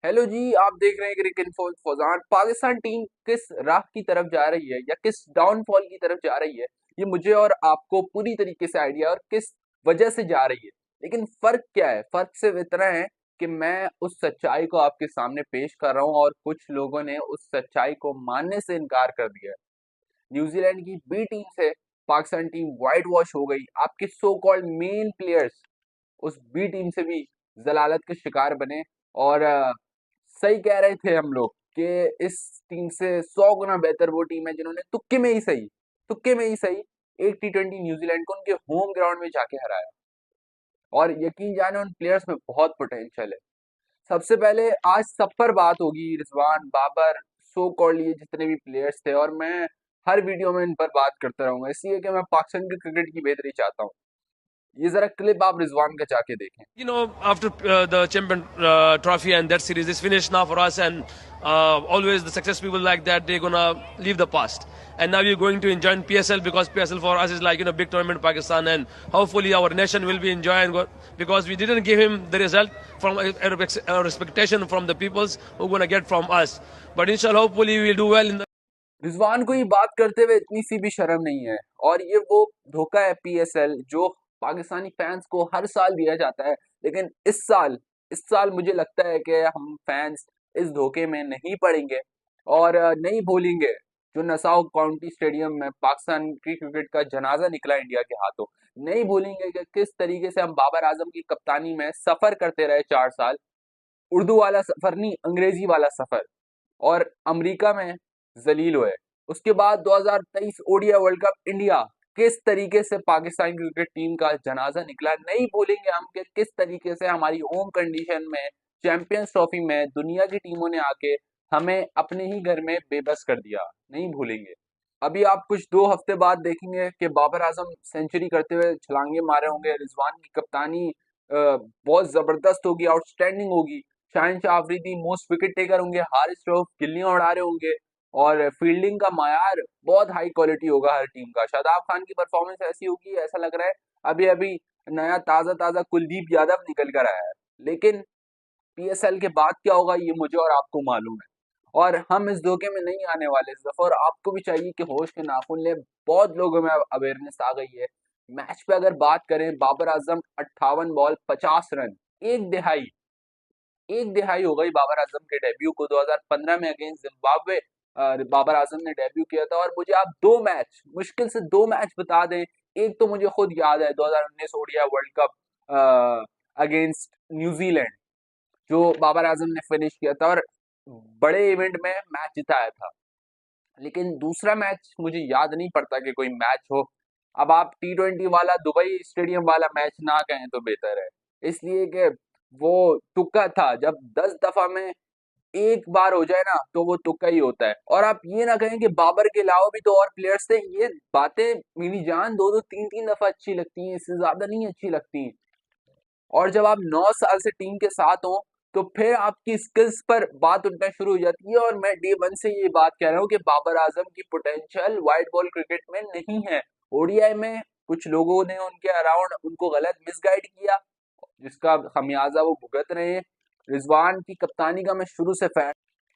Hello जी, आप देख रहे हैं cricket info Fauzan. Pakistan team किस राह की तरफ जा रही है या किस डाउनफॉल की तरफ जा रही है, ये मुझे और आपको पूरी तरीके से आइडिया और किस वजह से जा रही है। लेकिन फर्क क्या है? फर्क सिर्फ इतना है कि मैं उस सच्चाई को आपके सामने पेश कर रहा हूँ और कुछ लोगों ने उस सच्चाई को मानने से इनकार कर दिया है। न्यूजीलैंड की बी टीम से पाकिस्तान टीम व्हाइट वॉश हो गई। आपके सो कॉल्ड मेन प्लेयर्स उस बी टीम से भी जलालत के शिकार बने। और सही कह रहे थे हम लोग कि इस टीम से 100 गुना बेहतर वो टीम है जिन्होंने तुक्के में ही सही एक T20 न्यूजीलैंड को उनके होम ग्राउंड में जाके हराया। और यकीन जाने उन प्लेयर्स में बहुत पोटेंशियल है। सबसे पहले आज सब पर बात होगी, रिजवान, बाबर, सो कॉल्ड ये जितने भी प्लेयर्स थे, और मैं हर वीडियो में इन पर बात करता रहूंगा, इसलिए कि मैं पाकिस्तान के क्रिकेट की बेहतरी चाहता हूँ। ये जरा क्लिप आप रिजवान का जाके देखें। After the champion trophy and that series is finished now for us, and always the success people like that, they're gonna leave the past. And now we're going to enjoy PSL, because PSL for us is like big tournament in Pakistan, and hopefully our nation will be enjoying because we didn't give him the result from our expectation from the peoples who gonna get from us. But inshallah, hopefully we'll do well in the. Rizwan को ये बात करते हुए इतनी सी भी शर्म नहीं है, और ये वो धोखा है पीएसएल जो पाकिस्तानी फैंस को हर साल दिया जाता है। लेकिन इस साल मुझे लगता है कि हम फैंस इस धोखे में नहीं पड़ेंगे और नहीं भूलेंगे जो नसाओ काउंटी स्टेडियम में पाकिस्तान की क्रिकेट का जनाजा निकला इंडिया के हाथों। नहीं भूलेंगे कि किस तरीके से हम बाबर आजम की कप्तानी में सफर करते रहे 4 साल। उर्दू वाला सफर नहीं, अंग्रेजी वाला सफर। और अमेरिका में जलील हुए। उसके बाद 2023 ओडीआई वर्ल्ड कप इंडिया किस तरीके से पाकिस्तान क्रिकेट टीम का जनाजा निकला, नहीं भूलेंगे हम कि किस तरीके से हमारी होम कंडीशन में चैंपियंस ट्रॉफी में दुनिया की टीमों ने आके हमें अपने ही घर में बेबस कर दिया। नहीं भूलेंगे। अभी आप कुछ 2 हफ्ते बाद देखेंगे कि बाबर आजम सेंचुरी करते हुए छलांगे मारे होंगे। रिजवान की कप्तानी बहुत जबरदस्त होगी, आउटस्टैंडिंग होगी। Shaheen Shah Afridi most wicket taker होंगे, हारिस रऊफ गिल्लियां उड़ा रहे होंगे, और फील्डिंग का मायार बहुत हाई क्वालिटी होगा हर टीम का। शादाब खान की परफॉर्मेंस ऐसी होगी, ऐसा लग रहा है अभी अभी नया ताजा ताजा कुलदीप यादव निकल कर आया है। लेकिन पीएसएल के बाद क्या होगा ये मुझे और आपको मालूम है, और हम इस धोखे में नहीं आने वाले इस दफा। और आपको भी चाहिए कि होश के नाखून ले। बहुत लोगों में अवेयरनेस आ गई है। मैच पे अगर बात करें, बाबर आजम 58 बॉल 50 रन, एक दिहाई हो गई बाबर आजम के डेब्यू को। 2015 में अगेंस्ट जिम्बाब्वे बाबर आजम ने डेब्यू किया था। और मुझे आप दो मैच, मुश्किल से दो मैच बता दें। एक तो मुझे खुद याद है 2019 ODI world cup against New Zealand, जो बाबर आजम ने फिनिश किया था और बड़े इवेंट में मैच जिताया था। लेकिन दूसरा मैच मुझे याद नहीं पड़ता कि कोई मैच हो। अब आप T20 वाला दुबई स्टेडियम वाला मैच ना कहें तो बेहतर है, इसलिए कि वो तुक्का था। जब 10 दफा में एक बार हो जाए ना तो वो तुक्का ही होता है। और आप ये ना कहें कि बाबर के अलावा भी तो और प्लेयर्स थे। ये बातें मेरी जान दो दो तीन तीन दफा अच्छी लगती हैं, इससे ज्यादा नहीं अच्छी लगती। और जब आप 9 साल से टीम के साथ हो तो फिर आपकी स्किल्स पर बात उठना शुरू हो जाती है। और मैं डे वन से ये बात कह रहा हूँ कि बाबर आजम की पोटेंशियल वाइट बॉल क्रिकेट में नहीं है। ओडीआई में कुछ लोगों ने उनके अराउंड उनको गलत मिसगाइड किया, जिसका खमियाजा वो भुगत रहे हैं। रिजवान की कप्तानी का मैं शुरू से फैन,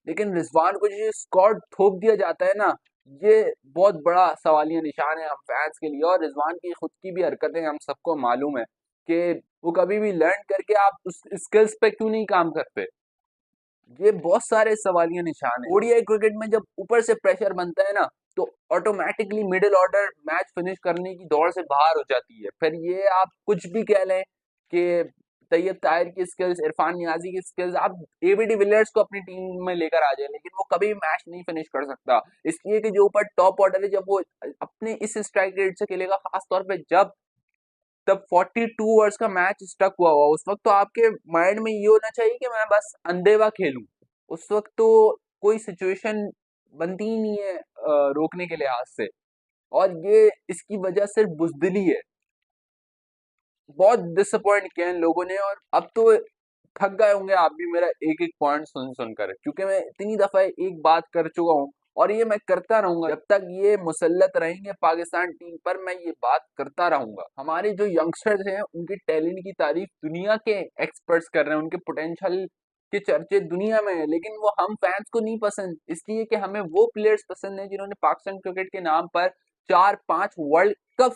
लेकिन रिजवान को जो स्क्वाड थोप दिया जाता है ना, ये बहुत बड़ा सवालिया निशान है हम फैंस के लिए। और रिजवान की खुद की भी हरकतें हम सबको मालूम है कि वो कभी भी लर्न करके आप उस स्किल्स पे क्यों नहीं काम करते। ये बहुत सारे सवालिया निशान है। ओडीआई क्रिकेट में जब ऊपर से प्रेशर बनता है ना, तो automatically middle order match finish करने की दौड़ से बाहर हो जाती है। फिर ये आप कुछ भी कह लें कि तैयब ताहिर की स्किल्स, इरफान नियाजी की स्किल्स, आप एबी डिविलियर्स को अपनी टीम में लेकर आ जाए, लेकिन वो कभी मैच नहीं फिनिश कर सकता। इसलिए कि जो ऊपर टॉप ऑर्डर है, जब वो अपने इस स्ट्राइक रेट से खेलेगा, खास तौर पे जब तब 42 ओवर्स का मैच स्टक हुआ हुआ, उस वक्त तो आपके माइंड में ये होना चाहिए कि मैं बस अंधेवा खेलूं। उस वक्त तो कोई सिचुएशन बनती ही नहीं है रोकने के लिहाज से। और ये इसकी वजह सिर्फ बुजदिली है। बहुत डिसअपॉइंट किया इन लोगों ने, और अब तो थक गए होंगे आप भी मेरा एक एक पॉइंट सुन सुनकर, क्योंकि मैं इतनी दफा एक बात कर चुका हूँ और ये मैं करता रहूंगा जब तक ये मुसल्लत रहेंगे पाकिस्तान टीम पर। मैं ये बात करता रहूंगा। हमारे जो यंगस्टर्स हैं उनकी टैलेंट की तारीफ दुनिया के एक्सपर्ट्स कर रहे हैं, उनके पोटेंशियल के चर्चे दुनिया में है, लेकिन वो हम फैंस को नहीं पसंद, इसलिए कि हमें वो प्लेयर्स पसंद है जिन्होंने पाकिस्तान क्रिकेट के नाम पर 4-5 वर्ल्ड कप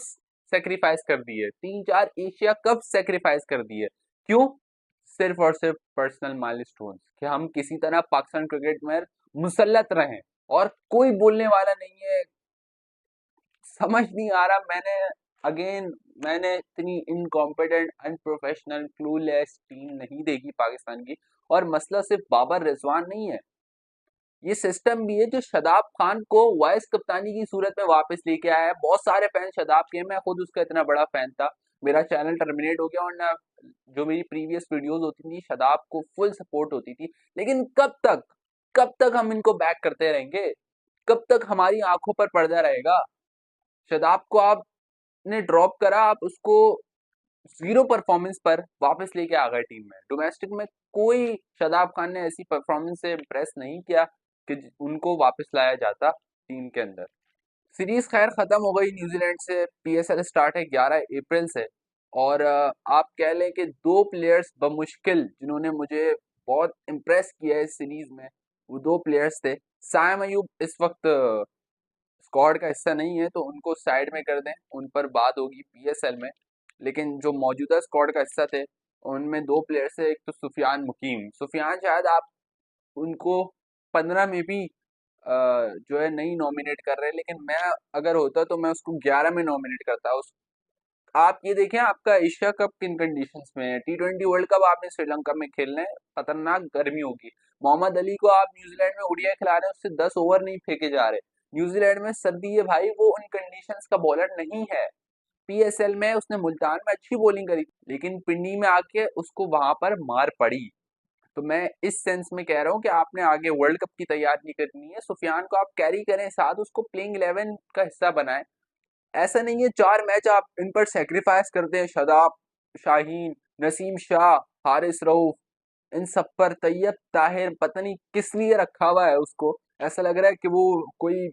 सेक्रीफाइस कर दिए, 3-4 एशिया कप सेक्रीफाइस कर दिए। क्यों? सिर्फ और सिर्फ पर्सनल माइलस्टोन्स, कि हम किसी तरह पाकिस्तान क्रिकेट में मुसल्लत रहें, और कोई बोलने वाला नहीं है। समझ नहीं आ रहा, अगेन मैंने इतनी इनकॉम्पिटेंट, अनप्रोफेशनल, क्लूलेस टीम नहीं देखी पाकिस्तान की। और मसला सिर्फ बाबर रिजवान नहीं है, ये सिस्टम भी है जो शदाब खान को वाइस कप्तानी की सूरत में वापस लेके आया है। बहुत सारे फैन शदाब के, मैं खुद उसका इतना बड़ा फैन था, मेरा चैनल टर्मिनेट हो गया, और ना जो मेरी प्रीवियस वीडियोस होती थी शदाब को फुल सपोर्ट होती थी। लेकिन कब तक हम इनको बैक करते रहेंगे? कब तक हमारी आंखों पर पर्दा रहेगा? शदाब को आपने ड्रॉप करा, आप उसको जीरो परफॉर्मेंस पर वापस लेके आ गए टीम में। डोमेस्टिक में कोई शादाब खान ने ऐसी परफॉर्मेंस से इम्प्रेस नहीं किया कि उनको वापस लाया जाता टीम के अंदर। सीरीज खैर खत्म हो गई न्यूजीलैंड से, पीएसएल स्टार्ट है 11 अप्रैल से। और आप कह लें कि दो प्लेयर्स बमुश्किल जिन्होंने मुझे बहुत इम्प्रेस किया है इस सीरीज में, वो दो प्लेयर्स थे। साइम अयूब इस वक्त स्क्वाड का हिस्सा नहीं है, तो उनको साइड में कर दें, उन पर बात होगी पीएसएल में। लेकिन जो मौजूदा स्क्वाड का हिस्सा थे, उनमें दो प्लेयर्स थे। एक तो सुफियान मुकीम, सुफियान शायद आप उनको 15 में भी जो है नहीं नॉमिनेट कर रहे, लेकिन मैं अगर होता तो मैं उसको 11 में नॉमिनेट करता। उस आप ये देखें, आपका एशिया कप किन कंडीशंस में है, T20 वर्ल्ड कप आपने श्रीलंका में खेलना है, खतरनाक गर्मी होगी। मोहम्मद अली को आप न्यूजीलैंड में ओडीआई खिला रहे हैं, उससे 10 ओवर नहीं फेंके जा रहे। न्यूजीलैंड में सर्दी है भाई, वो उन कंडीशंस का बॉलर नहीं है। पीएसएल में उसने मुल्तान में अच्छी बॉलिंग करी, लेकिन पिंडी में आके उसको वहां पर मार पड़ी। तो मैं इस सेंस में कह रहा हूँ कि आपने आगे वर्ल्ड कप की तैयारी करनी है, सुफियान को आप कैरी करें, साथ उसको प्लेइंग 11 का हिस्सा बनाएं। ऐसा नहीं है 4 मैच आप इन पर सेक्रीफाइस करते हैं, शदाब, शाहीन, नसीम शाह, हारिस रऊफ, इन सब पर तैयब ताहिर, पता नहीं किस लिए रखा हुआ है उसको। ऐसा लग रहा है कि वो कोई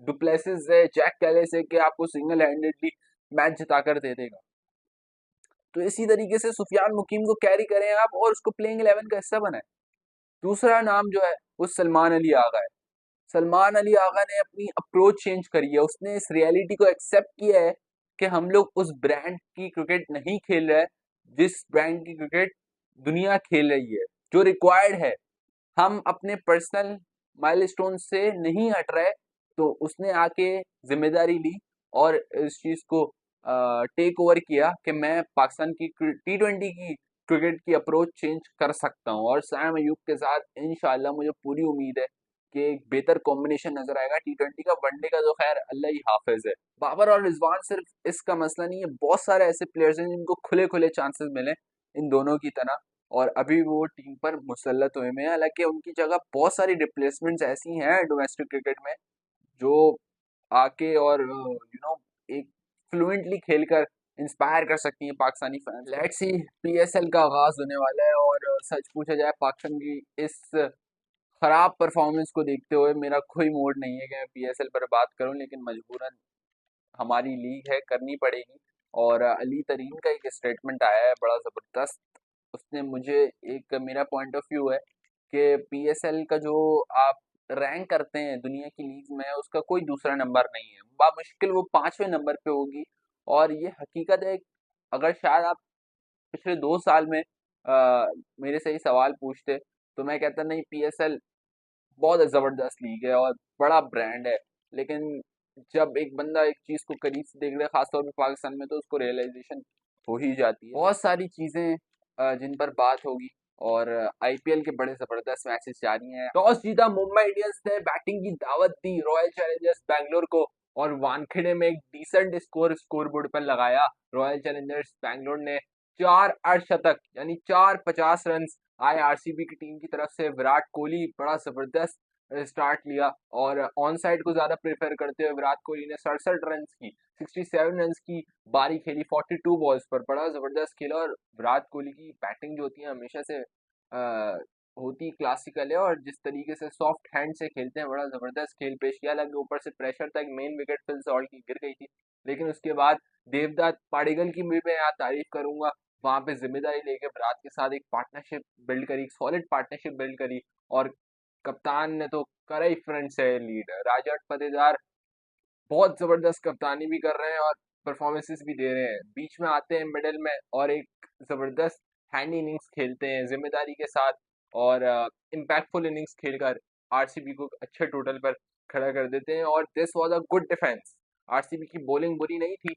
डुप्लेसिस है, जैक कैलिस है, कि आपको सिंगल हैंडेडली मैच जिता कर दे देगा। तो इसी तरीके से सुफियान मुकीम को कैरी करें आप, और उसको प्लेइंग 11 का हिस्सा बनाएं। दूसरा नाम जो है वो सलमान अली आगा है। सलमान अली आगा ने अपनी अप्रोच चेंज करी है, उसने इस रियलिटी को एक्सेप्ट किया है कि हम लोग उस ब्रांड की क्रिकेट नहीं खेल रहे, जिस ब्रांड की क्रिकेट दुनिया खेल रही है, जो रिक्वायर्ड है। हम अपने पर्सनल माइलस्टोन से नहीं हट रहे। तो उसने आके जिम्मेदारी ली और इस चीज को टेक ओवर किया कि मैं पाकिस्तान की T20 की क्रिकेट की अप्रोच चेंज कर सकता हूँ। और सैम अयूब के साथ इंशाल्लाह मुझे पूरी उम्मीद है कि एक बेहतर कॉम्बिनेशन नजर आएगा T20 का। वनडे का तो खैर अल्लाह ही हाफिज है। बाबर और रिजवान सिर्फ इसका मसला नहीं है, बहुत सारे ऐसे प्लेयर्स हैं जिनको खुले खुले चांसेस मिले इन दोनों की तरह, और अभी वो टीम पर मुसल्लत हुए में। हालांकि उनकी जगह बहुत सारी रिप्लेसमेंट्स ऐसी हैं डोमेस्टिक क्रिकेट में जो आके और एक फ्लुएंटली खेलकर इंस्पायर कर सकती हैं Pakistani fan. Let's see, PSL का आगाज होने वाला है, और सच पूछा जाए पाकिस्तान की इस खराब परफॉर्मेंस को देखते हुए मेरा कोई मूड नहीं है कि मैं पीएसएल पर बात करूं, लेकिन मजबूरन हमारी लीग है, करनी पड़ेगी। और अली तरीन का एक स्टेटमेंट आया है बड़ा ज़बरदस्त। उसने मुझे, एक मेरा पॉइंट ऑफ व्यू है कि पीएसएल का जो आप रैंक करते हैं दुनिया की लीग में, उसका कोई दूसरा नंबर नहीं है, बामुश्किल वो 5वें नंबर पे होगी। और ये हकीकत है। अगर शायद आप पिछले 2 साल में मेरे से ही सवाल पूछते, तो मैं कहता नहीं, पीएसएल बहुत ज़बरदस्त लीग है और बड़ा ब्रांड है। लेकिन जब एक बंदा एक चीज़ को करीब से देख ले, खासतौर पे पाकिस्तान में, तो उसको रियलाइजेशन हो ही जाती है। बहुत सारी चीज़ें जिन पर बात होगी। और आईपीएल के बड़े ज़बरदस्त मैचेस जारी हैं। टॉस जीता मुंबई इंडियंस ने बैटिंग की दावत दी रॉयल चैलेंजर्स बैंगलोर को, और वानखेड़े में एक डिसेंट स्कोरबोर्ड पर लगाया रॉयल चैलेंजर्स बैंगलोर ने 4 अर्धशतक, यानी 4 50 रन आए आरसीबी की टीम की तरफ से। विराट कोहली बड़ा जबरदस्त स्टार्ट लिया, और ऑन साइड को ज्यादा प्रेफर करते हुए विराट कोहली ने 67 रन की, 67 रन की बारी खेली 42 बॉल्स पर, बड़ा जबरदस्त खेला। और विराट कोहली की बैटिंग जो होती है हमेशा से होती क्लासिकल है, और जिस तरीके से सॉफ्ट हैंड से खेलते हैं, बड़ा जबरदस्त खेल पेश किया। लगे ऊपर से प्रेशर था, एक मेन विकेट फिल सॉल्ट की गिर गई थी, लेकिन उसके बाद देवदत्त पाडिगल की भी मैं यहाँ तारीफ करूंगा। वहां पे जिम्मेदारी लेके विराट के साथ एक पार्टनरशिप बिल्ड करी, एक सॉलिड पार्टनरशिप बिल्ड करी। और कप्तान ने तो करा ही फ्रंट से लीड। राजट पतेदार बहुत जबरदस्त कप्तानी भी कर रहे हैं और परफॉर्मेंसेस भी दे रहे हैं, बीच में आते हैं मिडिल में और एक जबरदस्त हैंड इनिंग्स खेलते हैं जिम्मेदारी के साथ। और इम्पैक्टफुल इनिंग्स खेलकर आरसीबी को अच्छे टोटल पर खड़ा कर देते हैं। और this was a good defence. RCB की बॉलिंग बुरी नहीं थी।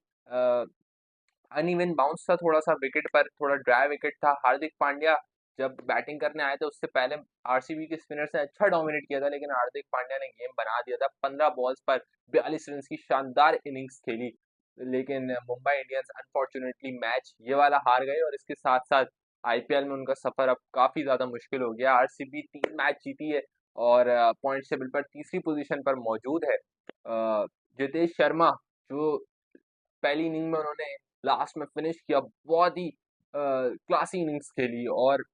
अनइवन बाउंस था थोड़ा सा विकेट पर, थोड़ा ड्राई विकेट था। हार्दिक पांड्या जब बैटिंग करने आए थे उससे पहले आरसीबी के स्पिनर्स ने अच्छा डोमिनेट किया था, लेकिन हार्दिक पांड्या ने गेम बना दिया था। 15 बॉल्स पर 42 रन की शानदार इनिंग्स खेली, लेकिन मुंबई इंडियंस अनफॉर्चुनेटली मैच ये वाला हार गए। और इसके साथ साथ आईपीएल में उनका सफर अब काफी ज्यादा मुश्किल हो गया। आरसीबी 3 मैच जीती है और पॉइंट टेबल पर तीसरी पोजीशन पर मौजूद है। जितेश शर्मा जो पहली इनिंग में उन्होंने लास्ट में फिनिश किया, बहुत ही क्लासी इनिंग्स खेली। और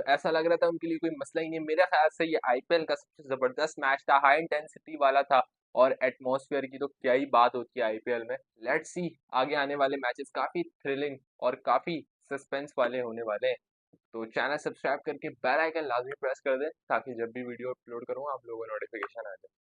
ऐसा लग रहा था उनके लिए कोई मसला ही नहीं। मेरे ख्याल से ये आईपीएल का सबसे जबरदस्त मैच था, हाई इंटेंसिटी वाला था। और एटमॉस्फेयर की तो क्या ही बात होती है आईपीएल में। लेट्स सी आगे आने वाले मैचेस काफी थ्रिलिंग और काफी सस्पेंस वाले होने वाले हैं। तो चैनल सब्सक्राइब करके बेल आइकन लाजमी प्रेस कर दें ताकि जब भी वीडियो अपलोड करूँ आप लोगों को नोटिफिकेशन आ जाए।